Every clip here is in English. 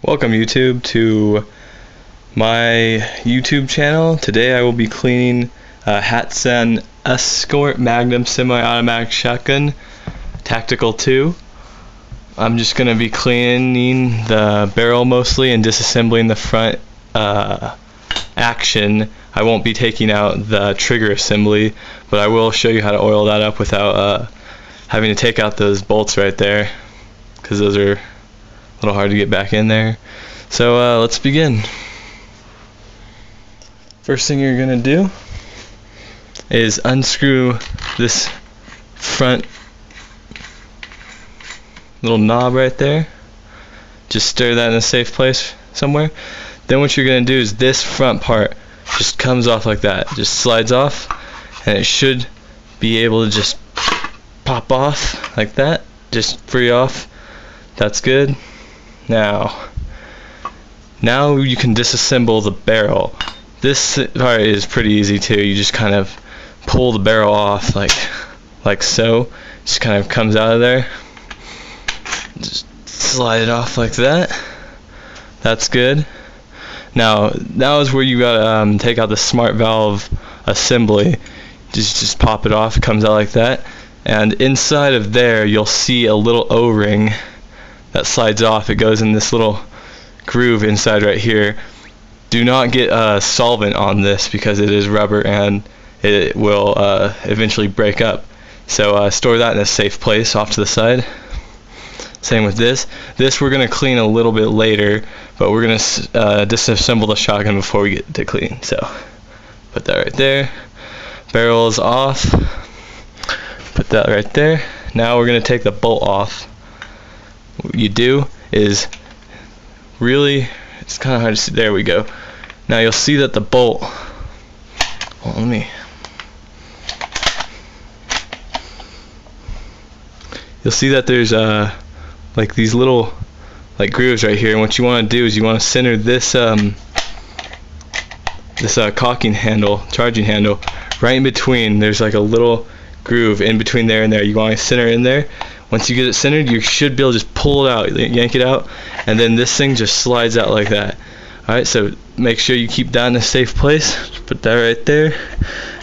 Welcome YouTube to my YouTube channel. Today I will be cleaning a Hatsan Escort Magnum Semiautomatic shotgun Tactical 2. I'm just going to be cleaning the barrel mostly and disassembling the front action. I won't be taking out the trigger assembly, but I will show you how to oil that up without having to take out those bolts right there, because those are a little hard to get back in there. So let's begin. First thing you're gonna do is unscrew this front little knob right there. Just stir that in a safe place somewhere. Then what you're gonna do is this front part just comes off like that, just slides off, and it should be able to just pop off like that, just free off. That's good. Now you can disassemble the barrel. This part is pretty easy too. You just kind of pull the barrel off like so. Just kind of comes out of there. Just slide it off like that. That's good. Now is where you gotta take out the smart valve assembly. Just pop it off. It comes out like that. And inside of there you'll see a little O-ring that slides off. It goes in this little groove inside right here. Do not get solvent on this because it is rubber and it will eventually break up. So store that in a safe place off to the side. Same with this. This we're going to clean a little bit later, but we're going to disassemble the shotgun before we get to clean. So put that right there. Barrel is off. Put that right there. Now we're going to take the bolt off. What you do is really, it's kind of hard to see. There we go. Now you'll see that the bolt, well, you'll see that there's like these little grooves right here, and what you want to do is you want to center this cocking handle, charging handle, right in between. There's like a little groove in between there and there. You want to center in there. Once you get it centered, you should be able to just pull it out, yank it out, and then this thing just slides out like that. Alright, so make sure you keep that in a safe place. Just put that right there.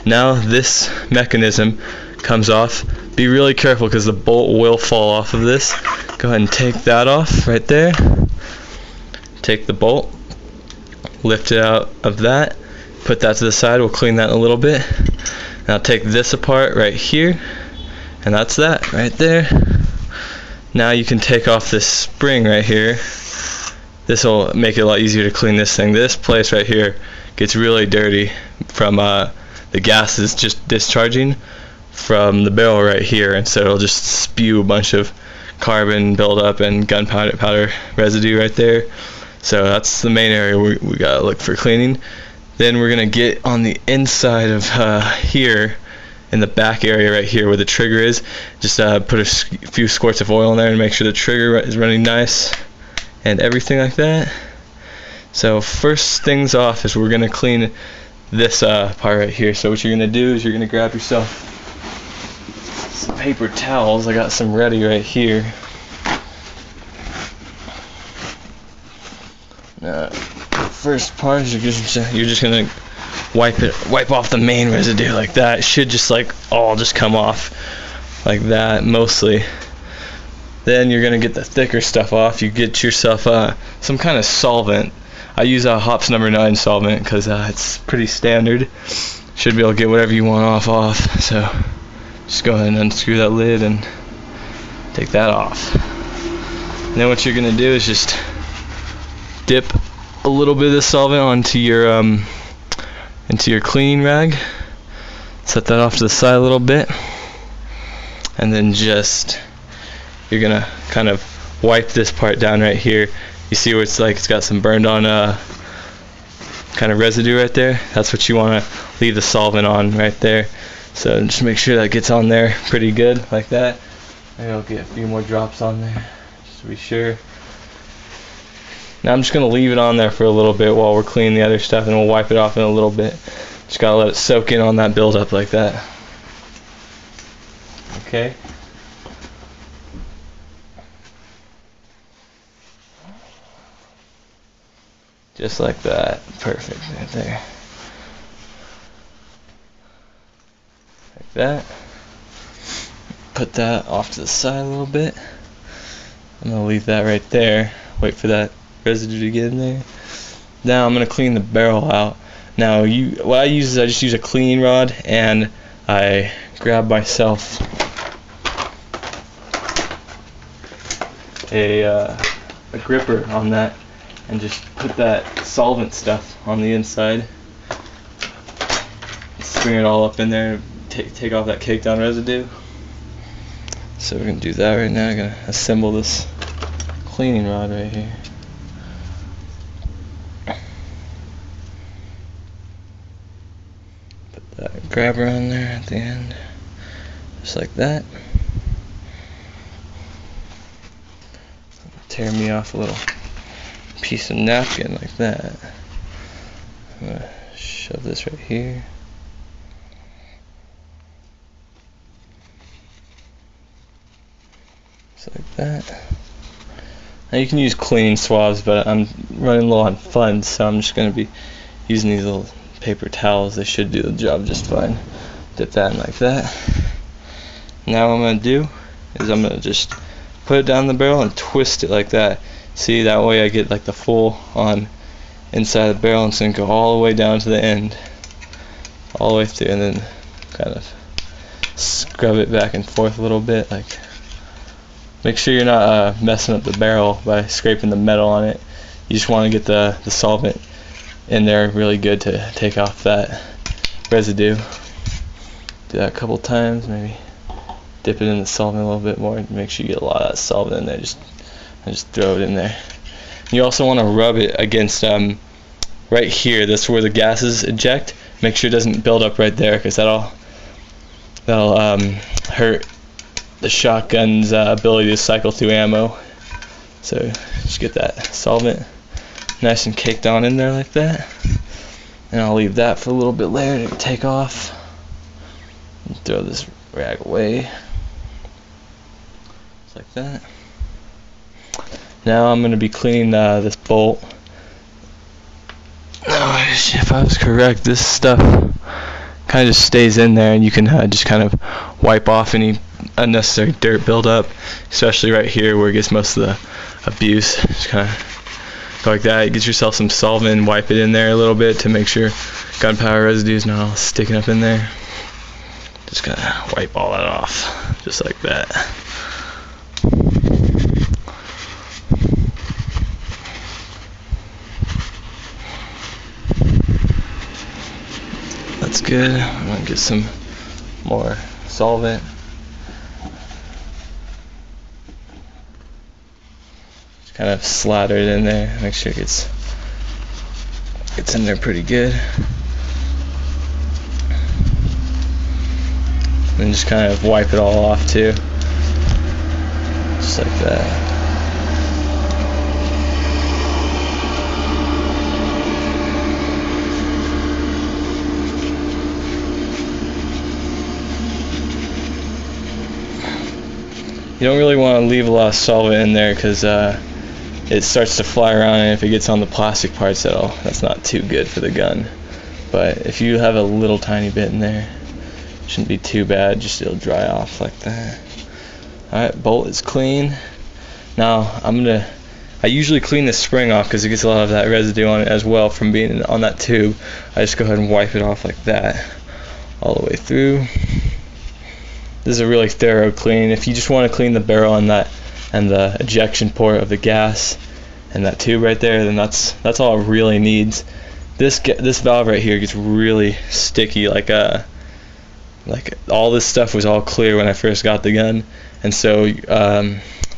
Now this mechanism comes off. Be really careful because the bolt will fall off of this. Go ahead and take that off right there. Take the bolt, lift it out of that, put that to the side. We'll clean that in a little bit. Now take this apart right here, and that's that right there. Now you can take off this spring right here. This will make it a lot easier to clean this thing. This place right here gets really dirty from the gases just discharging from the barrel right here, and so it'll just spew a bunch of carbon buildup and gunpowder residue right there. So that's the main area we gotta look for cleaning. Then we're gonna get on the inside of here, in the back area right here where the trigger is. Just put a few squirts of oil in there and make sure the trigger is running nice and everything like that. So first things off is we're gonna clean this part right here. So what you're gonna do is you're gonna grab yourself some paper towels. I got some ready right here. First part is you're just gonna wipe off the main residue like that. It should just all just come off like that mostly. Then you're gonna get the thicker stuff off. You get yourself some kind of solvent. I use a Hops number 9 solvent because it's pretty standard. Should be able to get whatever you want off. So just go ahead and unscrew that lid and take that off. And then what you're gonna do is just dip a little bit of the solvent onto your cleaning rag. Set that off to the side a little bit, and then you're gonna kind of wipe this part down right here. You see where it's got some burned on kind of residue right there? That's what you want to leave the solvent on right there. So just make sure that gets on there pretty good like that. Maybe I'll get a few more drops on there just to be sure. Now I'm just going to leave it on there for a little bit while we're cleaning the other stuff, and we'll wipe it off in a little bit. Just got to let it soak in on that buildup like that. Okay. Just like that. Perfect right there. Like that. Put that off to the side a little bit. I'm going to leave that right there. Wait for that residue to get in there. Now I'm going to clean the barrel out. Now what I use is I just use a cleaning rod, and I grab myself a gripper on that and just put that solvent stuff on the inside. Bring it all up in there, take off that caked on residue. So we're going to do that right now. I'm going to assemble this cleaning rod right here. Put that grabber on there at the end, just like that. Tear me off a little piece of napkin like that. I'm going to shove this right here. Just like that. Now you can use cleaning swabs, but I'm running low on funds, so I'm just going to be using these little paper towels. They should do the job just fine. Dip that in like that. Now what I'm going to do is I'm going to just put it down the barrel and twist it like that. See, that way I get like the full on inside the barrel, and it's going to go all the way down to the end, all the way through, and then kind of scrub it back and forth a little bit. Like, make sure you're not messing up the barrel by scraping the metal on it. You just want to get the solvent in there really good to take off that residue. Do that a couple times, maybe dip it in the solvent a little bit more and make sure you get a lot of that solvent in there. Just throw it in there. You also want to rub it against right here. That's where the gases eject. Make sure it doesn't build up right there, because that'll hurt the shotgun's ability to cycle through ammo. So just get that solvent nice and caked on in there like that, and I'll leave that for a little bit later to take off and throw this rag away, just like that. Now I'm going to be cleaning this bolt. Oh, if I was correct, this stuff kind of just stays in there, and you can just kind of wipe off any unnecessary dirt buildup, especially right here where it gets most of the abuse. Just kind of go like that. Get yourself some solvent and wipe it in there a little bit to make sure gunpowder residue is not all sticking up in there. Just kind of wipe all that off, just like that. That's good. I'm going to get some more solvent. Just kind of slather it in there. Make sure it gets in there pretty good. And just kind of wipe it all off too. Just like that. You don't really want to leave a lot of solvent in there, because it starts to fly around, and if it gets on the plastic parts, that's not too good for the gun. But if you have a little tiny bit in there, it shouldn't be too bad. Just it'll dry off like that. Alright, bolt is clean. Now I usually clean the spring off because it gets a lot of that residue on it as well from being on that tube. I just go ahead and wipe it off like that all the way through. This is a really thorough clean. If you just want to clean the barrel and the ejection port of the gas and that tube right there, then that's all it really needs. This valve right here gets really sticky. Like all this stuff was all clear when I first got the gun, and so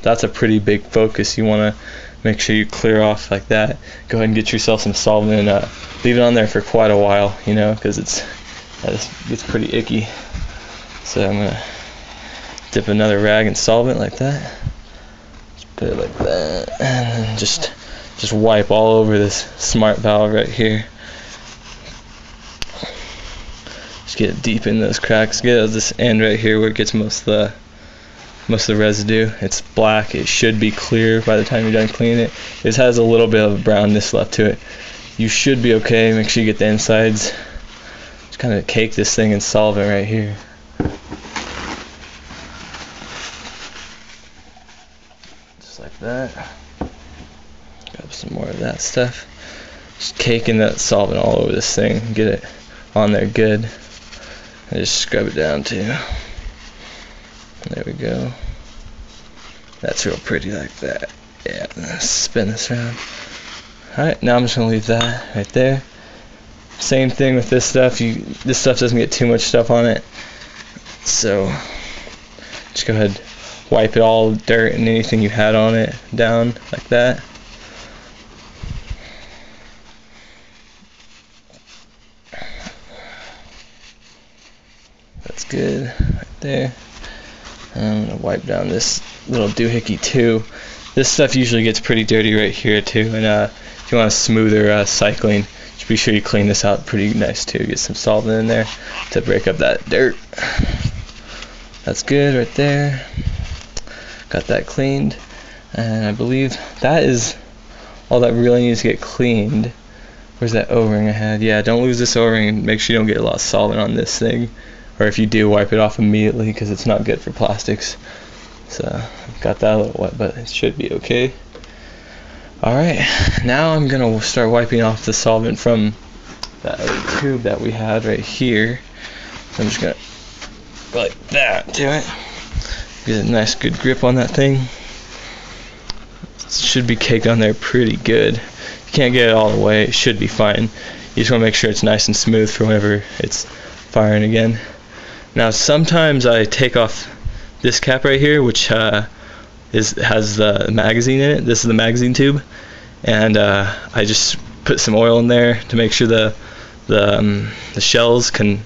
that's a pretty big focus. You want to make sure you clear off like that. Go ahead and get yourself some solvent and leave it on there for quite a while, because it gets pretty icky. So I'm gonna dip another rag in solvent like that. Just put it like that, and then just wipe all over this smart valve right here. Just get it deep in those cracks. Get it at this end right here where it gets most of most of the residue. It's black. It should be clear by the time you're done cleaning it. It has a little bit of brownness left to it. You should be okay. Make sure you get the insides. Just kind of cake this thing in solvent right here. Just like that. Grab some more of that stuff. Just caking that solvent all over this thing. Get it on there good. And just scrub it down too. There we go. That's real pretty like that. Yeah, let's spin this around. Alright, now I'm just going to leave that right there. Same thing with this stuff. This stuff doesn't get too much stuff on it. So, just go ahead, wipe it all, dirt and anything you had on it down like that. That's good right there. I'm going to wipe down this little doohickey too. This stuff usually gets pretty dirty right here too, and if you want a smoother cycling, just be sure you clean this out pretty nice too. Get some solvent in there to break up that dirt. That's good right there. Got that cleaned, and I believe that is all that really needs to get cleaned. Where's that O-ring I had? Yeah, don't lose this O-ring, and make sure you don't get a lot of solvent on this thing. Or if you do, wipe it off immediately because it's not good for plastics. So, got that a little wet, but it should be okay. Alright, now I'm going to start wiping off the solvent from that other tube that we had right here. So I'm just going to go like that to it. Get a nice good grip on that thing. It should be caked on there pretty good. You can't get it all the way, it should be fine. You just want to make sure it's nice and smooth for whenever it's firing again. Now sometimes I take off this cap right here, which has the magazine in it. This is the magazine tube, and I just put some oil in there to make sure the shells can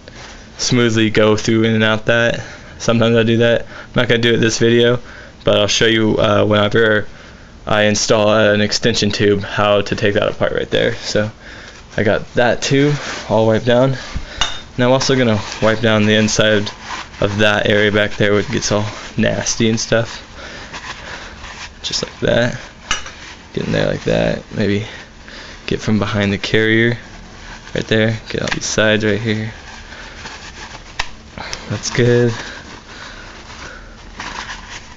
smoothly go through in and out that. Sometimes I do that. I'm not going to do it this video, but I'll show you whenever I install an extension tube how to take that apart right there. So I got that too all wiped down. Now I'm also going to wipe down the inside of that area back there where it gets all nasty and stuff. Just like that. Get in there like that. Maybe get from behind the carrier right there. Get all these sides right here. That's good.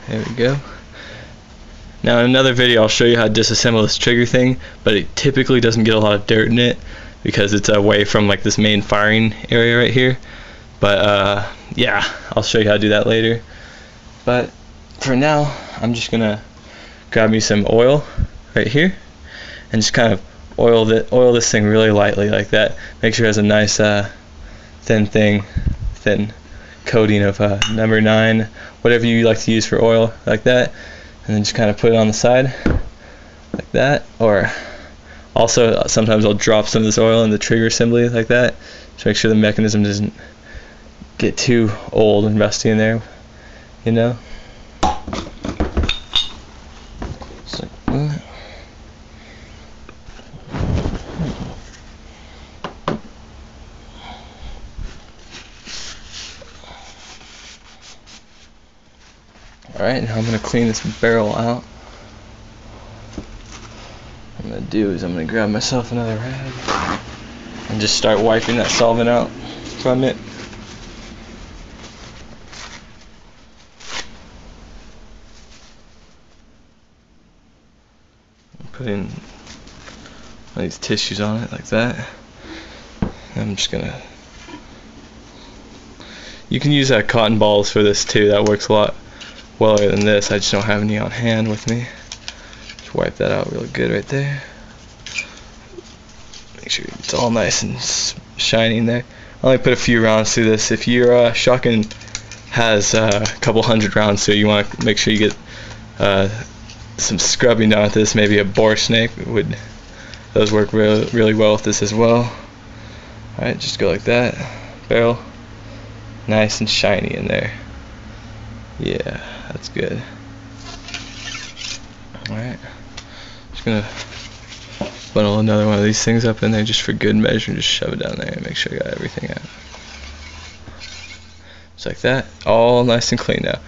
There we go. Now in another video I'll show you how to disassemble this trigger thing, but it typically doesn't get a lot of dirt in it because it's away from like this main firing area right here. But yeah, I'll show you how to do that later. But for now, I'm just gonna grab me some oil right here and just kind of oil this thing really lightly like that. Make sure it has a nice thin coating of number 9, whatever you like to use for oil, like that. And then just kind of put it on the side like that. Or also sometimes I'll drop some of this oil in the trigger assembly like that, to make sure the mechanism doesn't get too old and rusty in there, you know. Just like that. Alright, now I'm going to clean this barrel out. What I'm going to do is I'm going to grab myself another rag and just start wiping that solvent out from it. Putting one of these tissues on it like that. I'm just going to... You can use cotton balls for this too, that works a lot weller than this. I just don't have any on hand with me. Just wipe that out real good right there. Make sure it's all nice and shiny in there. I only put a few rounds through this. If your shotgun has a couple hundred rounds, so you want to make sure you get some scrubbing down with this. Maybe a bore snake those work really well with this as well. Alright, just go like that. Barrel nice and shiny in there. Yeah, that's good. Alright, just gonna bundle another one of these things up in there just for good measure, just shove it down there and make sure I got everything out. Just like that, all nice and clean now.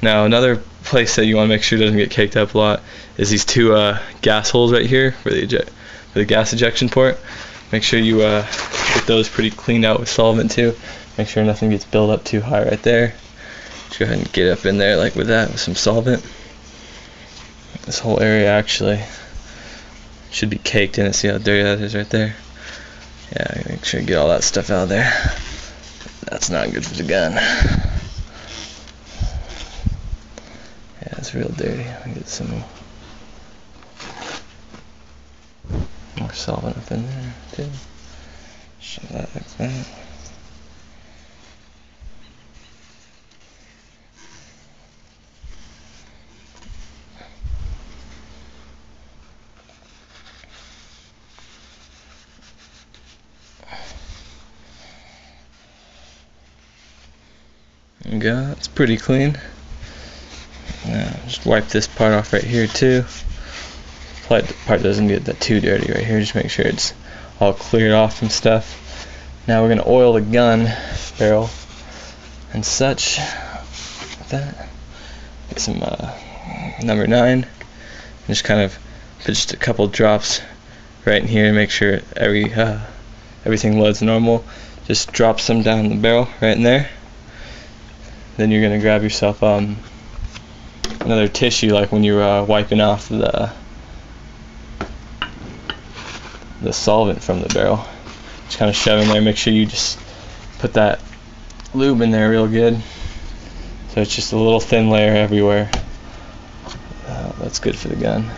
Now another place that you want to make sure doesn't get caked up a lot is these two gas holes right here for the gas ejection port. Make sure you get those pretty cleaned out with solvent too. Make sure nothing gets built up too high right there. Just go ahead and get up in there like with that with some solvent. This whole area actually should be caked in it. See how dirty that is right there? Yeah, make sure you get all that stuff out of there. That's not good for the gun. Yeah, it's real dirty. Let me get some more solvent up in there too. Show that like that. There you go, it's pretty clean. Now just wipe this part off right here too. The part doesn't get that too dirty right here, just make sure it's all cleared off from stuff. Now we're going to oil the gun barrel and such like that. Get some number 9 and just kind of put just a couple drops right in here to make sure everything loads normal. Just drop some down the barrel right in there. Then you're going to grab yourself another tissue, like when you're wiping off the solvent from the barrel. Just kind of shove in there. Make sure you just put that lube in there real good, so it's just a little thin layer everywhere. That's good for the gun.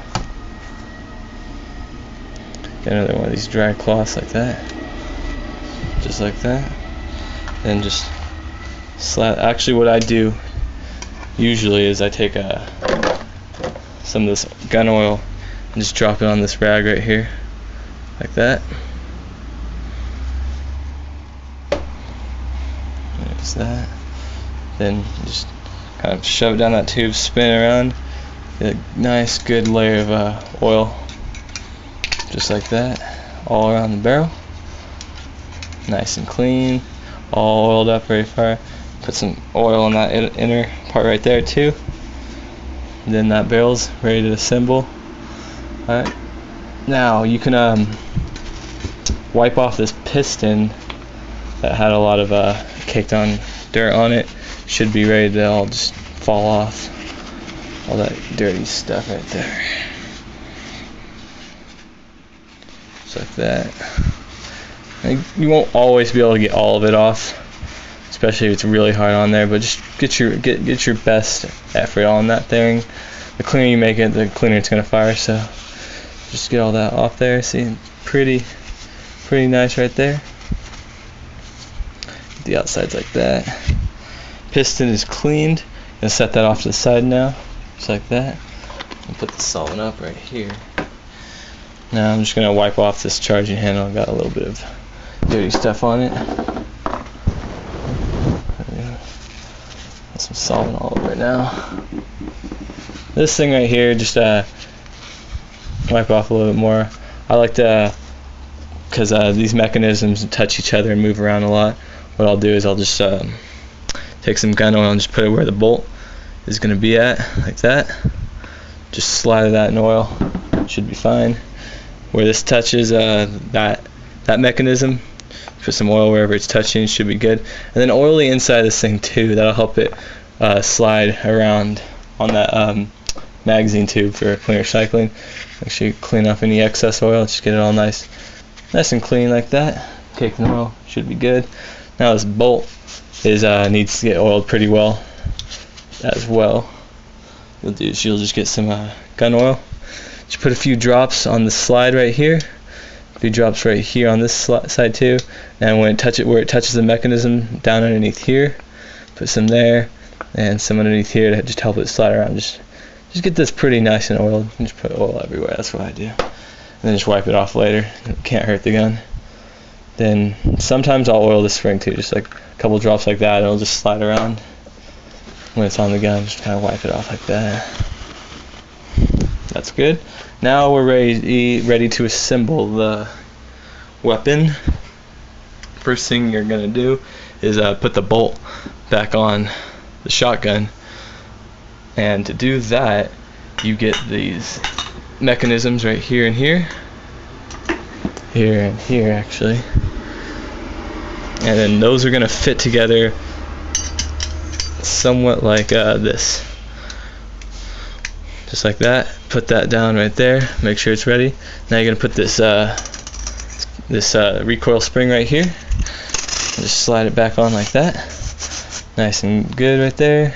Get another one of these dry cloths like that, just like that. Then just slap. Actually, what I do usually is I take some of this gun oil and just drop it on this rag right here, like that. There's that. Then just kind of shove it down that tube, spin it around, get a nice good layer of oil, just like that, all around the barrel. Nice and clean, all oiled up very far. Put some oil on that inner part right there too. And then that barrel's ready to assemble. Alright. Now you can wipe off this piston that had a lot of caked on dirt on it. Should be ready to all just fall off. All that dirty stuff right there. Just like that. And you won't always be able to get all of it off, especially if it's really hard on there, but just get your best effort on that thing. The cleaner you make it, the cleaner it's gonna fire. So just get all that off there. See, pretty nice right there. The outside's like that. Piston is cleaned. Gonna set that off to the side now, just like that. And put the solvent up right here. Now I'm just gonna wipe off this charging handle. I've got a little bit of dirty stuff on it. Some solvent all over it now. This thing right here, just wipe off a little bit more. I like to, because these mechanisms touch each other and move around a lot. What I'll do is I'll just take some gun oil and just put it where the bolt is going to be at, like that. Just slide that in oil. Should be fine. Where this touches that mechanism, put some oil wherever it's touching, should be good. And then oil the inside of this thing too. That'll help it slide around on that magazine tube for cleaner cycling. Make sure you clean off any excess oil. Just get it all nice and clean like that. Cake in the oil should be good. Now this bolt needs to get oiled pretty well as well. You'll just get some gun oil. Just put a few drops on the slide right here. A few drops right here on this side too. And when where it touches the mechanism down underneath here, put some there and some underneath here to just help it slide around. Just get this pretty nice and oiled. Just put oil everywhere. That's what I do. And then just wipe it off later. It can't hurt the gun. Then sometimes I'll oil the spring too, just like a couple drops like that, and it'll just slide around when it's on the gun. Just kind of wipe it off like that. That's good. Now we're ready to assemble the weapon. First thing you're gonna do is put the bolt back on the shotgun. And to do that, you get these mechanisms right here and here. Here and here, actually. And then those are going to fit together somewhat like this. Just like that. Put that down right there. Make sure it's ready. Now you're going to put this recoil spring right here. And just slide it back on like that. Nice and good right there.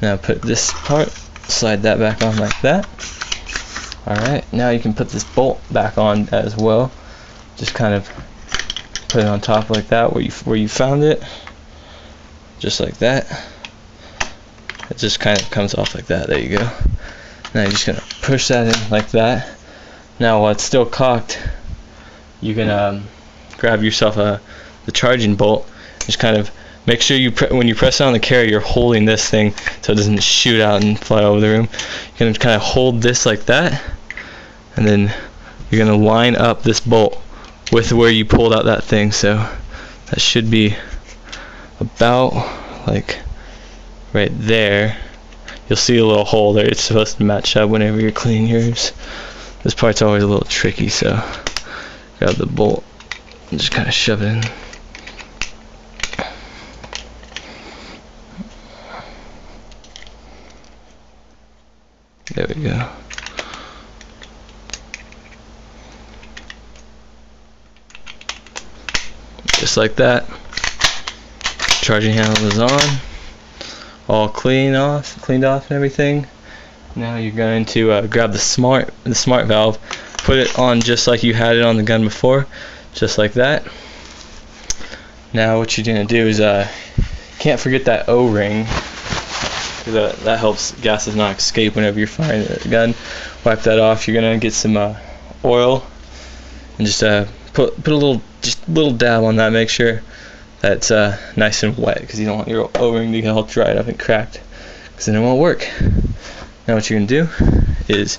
Now put this part, slide that back on like that. Alright, now you can put this bolt back on as well. Just kind of put it on top like that where you found it. Just like that. It just kind of comes off like that. There you go. Now you're just going to push that in like that. Now while it's still cocked, you can grab yourself the charging bolt. Just kind of make sure when you press it on the carrier, you're holding this thing so it doesn't shoot out and fly over the room. You're going to kind of hold this like that, and then you're going to line up this bolt with where you pulled out that thing. So that should be about like right there. You'll see a little hole there. It's supposed to match up whenever you're cleaning yours. This part's always a little tricky, so grab the bolt and just kind of shove it in. There we go. Just like that. Charging handle is on. All cleaned off and everything. Now you're going to grab the smart valve, put it on just like you had it on the gun before, just like that. Now what you're going to do is can't forget that O-ring. That helps gases not escape whenever you're firing the gun. Wipe that off. You're gonna get some oil and just put a little dab on that. Make sure that's nice and wet, because you don't want your O-ring to get all dried up and cracked, because then it won't work. Now what you're gonna do is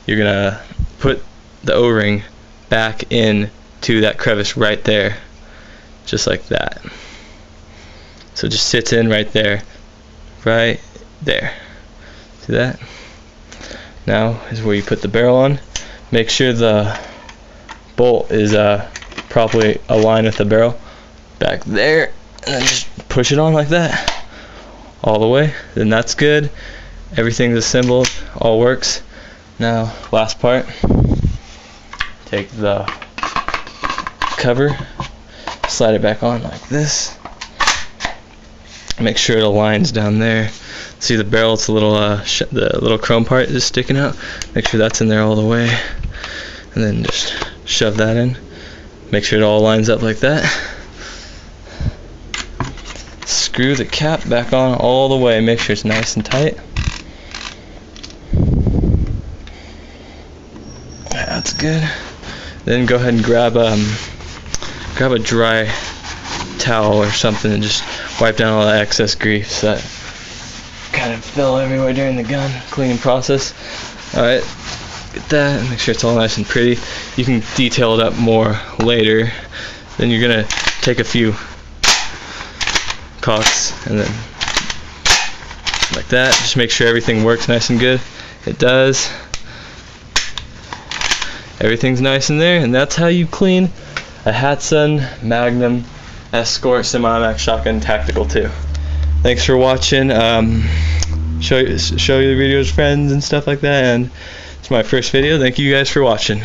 you're gonna put the O-ring back in to that crevice right there, just like that. So it just sits in right there. Right there. See that? Now is where you put the barrel on. Make sure the bolt is properly aligned with the barrel. Back there, and then just push it on like that. All the way. Then that's good. Everything's assembled. All works. Now, last part. Take the cover, slide it back on like this. Make sure it aligns down there. See the barrel? It's a little the little chrome part is sticking out. Make sure that's in there all the way, and then just shove that in. Make sure it all lines up like that. Screw the cap back on all the way. Make sure it's nice and tight. That's good. Then go ahead and grab a dry towel or something and just wipe down all the excess grease that kind of fell everywhere during the gun cleaning process. Alright, get that, make sure it's all nice and pretty. You can detail it up more later. Then you're gonna take a few cocks and then like that. Just make sure everything works nice and good. It does. Everything's nice in there, and that's how you clean a Hatsan Magnum Escort Semiautomatic Shotgun Tactical 2. Thanks for watching. Show you the videos, friends, and stuff like that. And it's my first video. Thank you guys for watching.